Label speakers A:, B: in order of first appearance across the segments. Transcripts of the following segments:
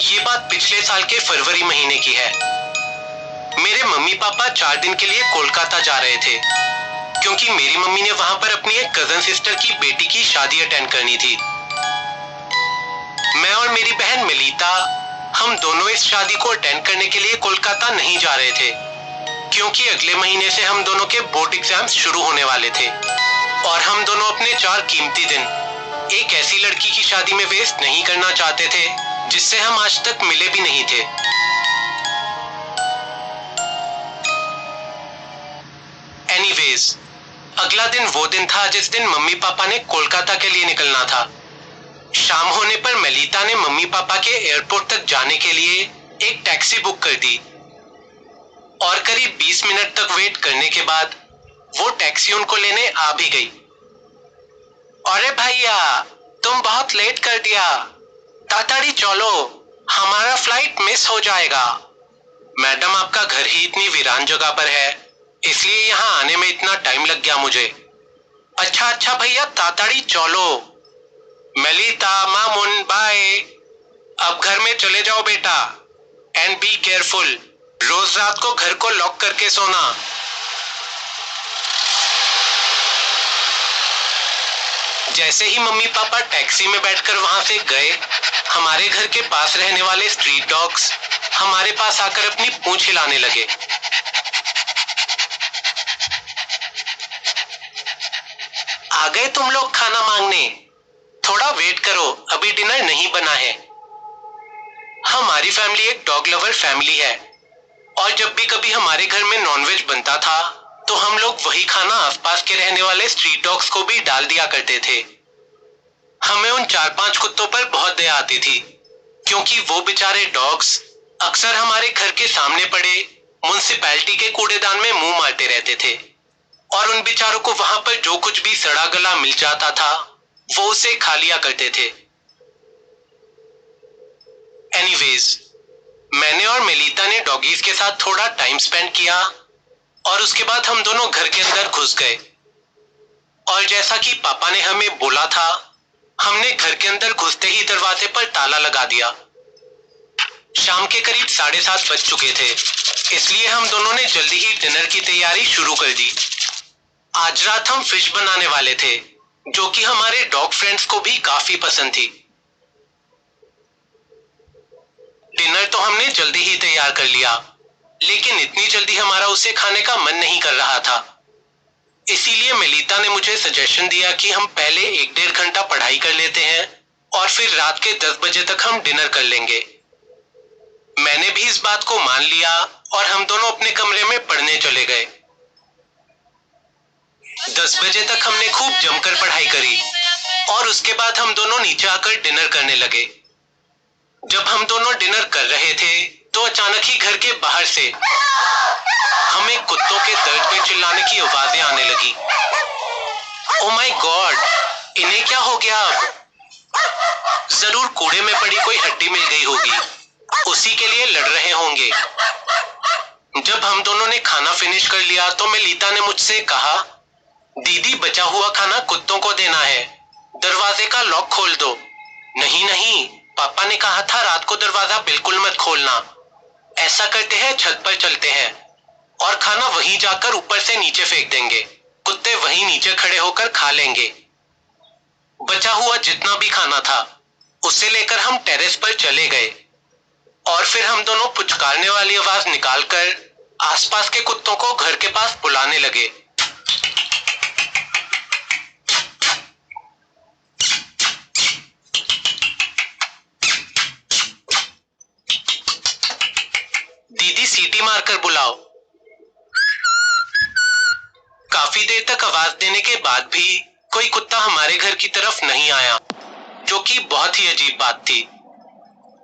A: ये बात पिछले साल के फरवरी महीने की है। मेरे मम्मी पापा 4 दिन के लिए कोलकाता जा रहे थे क्योंकि मेरी मम्मी ने वहां पर अपनी एक कजन सिस्टर की बेटी की शादी अटेंड करनी थी। मैं और मेरी बहन मिलीता, हम दोनों इस शादी को अटेंड करने के लिए कोलकाता नहीं जा रहे थे क्योंकि अगले महीने से हम दोनों के बोर्ड एग्जाम्स शुरू होने वाले थे और हम दोनों अपने 4 कीमती दिन एक ऐसी लड़की की शादी में वेस्ट नहीं करना चाहते थे जिससे हम आज तक मिले भी नहीं थे। एनीवेज, अगला दिन वो दिन था जिस दिन मम्मी पापा ने कोलकाता के लिए निकलना था। शाम होने पर मलीता ने मम्मी पापा के एयरपोर्ट तक जाने के लिए एक टैक्सी बुक कर दी और करीब 20 मिनट तक वेट करने के बाद वो टैक्सी उनको लेने आ भी गई। अरे भैया, तुम बहुत लेट कर दिया, ताड़ाताड़ी चलो, हमारा फ्लाइट मिस हो जाएगा। मैडम, आपका घर ही इतनी वीरान जगह पर है, इसलिए यहाँ आने में इतना टाइम लग गया मुझे। अच्छा अच्छा भैया, ताड़ाताड़ी चलो। मलीता, मामुन, बाय। अब घर में चले जाओ बेटा, एंड बी केयरफुल। रोज रात को घर को लॉक करके सोना। जैसे ही मम्मी पापा टैक्सी में बैठकर वहां से गए, हमारे घर के पास रहने वाले स्ट्रीट डॉग्स हमारे पास आकर अपनी पूंछ हिलाने लगे। आ गए तुम लोग खाना मांगने? थोड़ा वेट करो, अभी डिनर नहीं बना है। हमारी फैमिली एक डॉग लवर फैमिली है और जब भी कभी हमारे घर में नॉनवेज बनता था तो हम लोग वही खाना आसपास के रहने वाले स्ट्रीट डॉग्स को भी डाल दिया करते थे। हमें उन 4-5 कुत्तों पर बहुत दया आती थी क्योंकि वो बेचारे डॉग्स अक्सर हमारे घर के सामने पड़े म्युनिसिपैलिटी के कूड़ेदान में मुंह मारते रहते थे और उन बेचारों को वहां पर जो कुछ भी सड़ा गला मिल जाता था वो उसे खा लिया करते थे। एनीवेज, मैंने और मेलिता ने डॉगीज के साथ थोड़ा टाइम स्पेंड किया और उसके बाद हम दोनों घर के अंदर घुस गए और जैसा कि पापा ने हमें बोला था, हमने घर के अंदर घुसते ही दरवाजे पर ताला लगा दिया। शाम के करीब 7:30 बज चुके थे, इसलिए हम दोनों ने जल्दी ही डिनर की तैयारी शुरू कर दी। आज रात हम फिश बनाने वाले थे जो कि हमारे डॉग फ्रेंड्स को भी काफी पसंद थी। डिनर तो हमने जल्दी ही तैयार कर लिया, लेकिन इतनी जल्दी हमारा उसे खाने का मन नहीं कर रहा था। इसीलिए मेलिता ने मुझे सजेशन दिया कि हम पहले 1-1.5 घंटा पढ़ाई कर लेते हैं और फिर रात के 10 बजे तक हम डिनर कर लेंगे। मैंने भी इस बात को मान लिया और हम दोनों अपने कमरे में पढ़ने चले गए। 10 बजे तक हमने खूब जमकर पढ़ाई करी और उसके बाद हम दोनों नीचे आकर डिनर करने लगे। जब हम दोनों डिनर कर रहे थे तो अचानक ही घर के बाहर से हमें कुत्तों के दर्द पे चिल्लाने की आवाजें आने लगी। ओ माय गॉड, इन्हें क्या हो गया? अब जरूर कूड़े में पड़ी कोई हड्डी मिल गई होगी, उसी के लिए लड़ रहे होंगे। जब हम दोनों ने खाना फिनिश कर लिया तो मेलिता ने मुझसे कहा, दीदी, बचा हुआ खाना कुत्तों को देना है, दरवाजे का लॉक खोल दो। नहीं नहीं, पापा ने कहा था रात को दरवाजा बिल्कुल मत खोलना। ऐसा करते हैं, छत पर चलते हैं और खाना वहीं जाकर ऊपर से नीचे फेंक देंगे, कुत्ते वहीं नीचे खड़े होकर खा लेंगे। बचा हुआ जितना भी खाना था उसे लेकर हम टेरेस पर चले गए और फिर हम दोनों पुचकारने वाली आवाज निकालकर आसपास के कुत्तों को घर के पास बुलाने लगे। दीदी, सीटी मारकर बुलाओ। काफी देर तक आवाज देने के बाद भी कोई कुत्ता हमारे घर की तरफ नहीं आया, जो कि बहुत ही अजीब बात थी।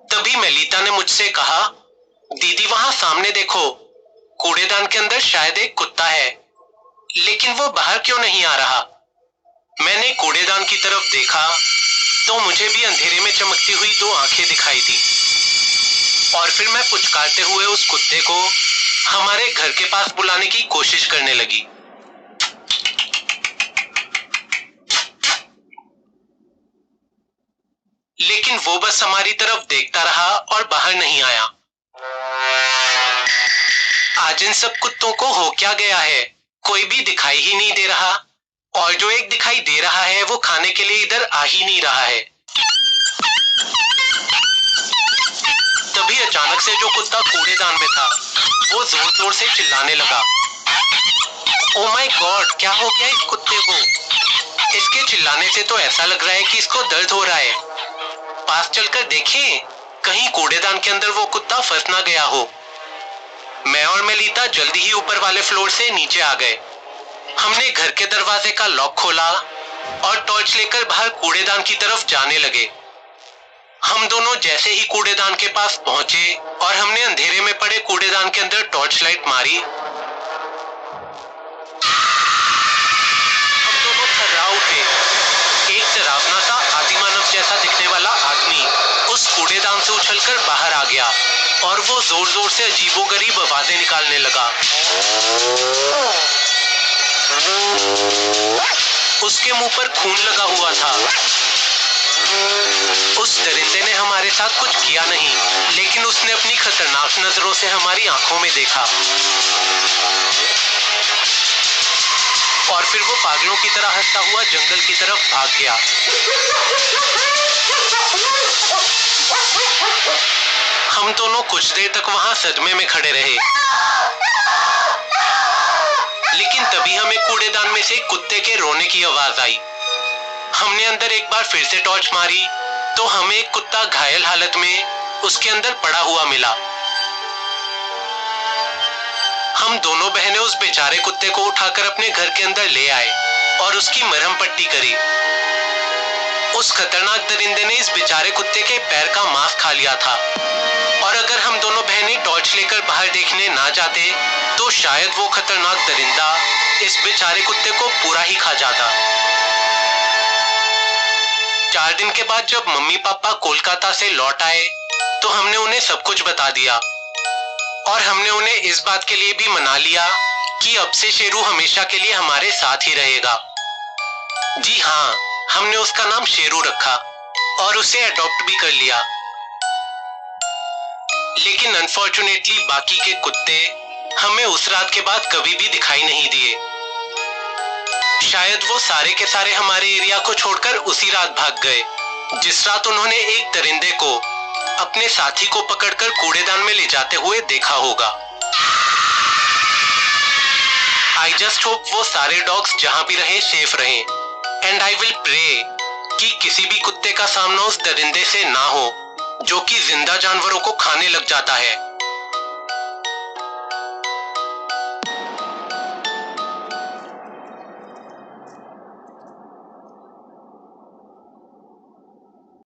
A: तभी मेलिता ने मुझसे कहा, दीदी, वहां सामने देखो, कूड़ेदान के अंदर शायद एक कुत्ता है, लेकिन वो बाहर क्यों नहीं आ रहा? मैंने कूड़ेदान की तरफ देखा तो मुझे भी अंधेरे में चमकती हुई 2 आंखें दिखाई दी और फिर मैं पुचकारते हुए उस कुत्ते को हमारे घर के पास बुलाने की कोशिश करने लगी। लेकिन लेकिन वो बस हमारी तरफ देखता रहा और बाहर नहीं आया। आज इन सब कुत्तों को हो क्या गया है? कोई भी दिखाई ही नहीं दे रहा, और जो एक दिखाई दे रहा है वो खाने के लिए इधर आ ही नहीं रहा है। तभी अचानक से जो कुत्ता कूड़ेदान में था वो जोर जोर से चिल्लाने लगा। ओ माय गॉड, क्या हो गया इस कुत्ते को? इसके चिल्लाने से तो ऐसा लग रहा है कि इसको दर्द हो रहा है। पास चलकर देखें, कहीं कूड़ेदान के अंदर वो कुत्ता फंस ना गया हो। मैं और मेलिता जल्दी ही ऊपर वाले फ्लोर से नीचे आ गए। हमने घर के दरवाजे का लॉक खोला और टॉर्च लेकर बाहर कूड़ेदान की तरफ जाने लगे। हम दोनों जैसे ही कूड़ेदान के पास पहुंचे और हमने अंधेरे में पड़े कूड़ेदान के अंदर टॉर्च लाइट मारी, हम दोनों थर्रा उठे। एक डरावना सा आदिमानव जैसा दिखने वाला आदमी उस कूड़ेदान से उछलकर बाहर आ गया और वो जोर जोर से अजीबोगरीब आवाजें निकालने लगा। उसके मुंह पर खून लगा हुआ था। उस दरिंदे ने हमारे साथ कुछ किया नहीं, लेकिन उसने अपनी खतरनाक नजरों से हमारी आंखों में देखा और फिर वो पागलों की तरह हंसता हुआ जंगल की तरफ भाग गया। हम दोनों कुछ देर तक वहां सदमे में खड़े रहे, लेकिन तभी हमें कूड़ेदान में से कुत्ते के रोने की आवाज आई। हमने अंदर एक बार फिर से टॉर्च मारी तो हमें एक कुत्ता घायल हालत में उसके अंदर पड़ा हुआ मिला। हम दोनों बहनें उस बेचारे कुत्ते को उठाकर अपने घर के अंदर ले आए और उसकी मरहम पट्टी करी। उस खतरनाक दरिंदे ने इस बेचारे कुत्ते के पैर का मांस खा लिया था, और अगर हम दोनों बहनें टॉर्च लेकर बाहर देखने ना जाते तो शायद वो खतरनाक दरिंदा इस बेचारे कुत्ते को पूरा ही खा जाता। 4 दिन के बाद जब मम्मी पापा कोलकाता से लौट आए तो हमने उन्हें सब कुछ बता दिया, और हमने उन्हें इस बात के लिए भी मना लिया कि अब से शेरू हमेशा के लिए हमारे साथ ही रहेगा। जी हाँ, हमने उसका नाम शेरू रखा और उसे अडॉप्ट भी कर लिया। लेकिन अनफॉर्चुनेटली बाकी के कुत्ते हमें उस रात के बाद कभी भी दिखाई नहीं दिए। शायद वो सारे के सारे हमारे एरिया को छोड़कर उसी रात भाग गए जिस रात उन्होंने एक दरिंदे को अपने साथी को पकड़कर कूड़ेदान में ले जाते हुए देखा होगा। आई जस्ट होप वो सारे डॉग्स जहां भी रहे सेफ रहें, एंड आई विल प्रे कि किसी भी कुत्ते का सामना उस दरिंदे से ना हो जो कि जिंदा जानवरों को खाने लग जाता है।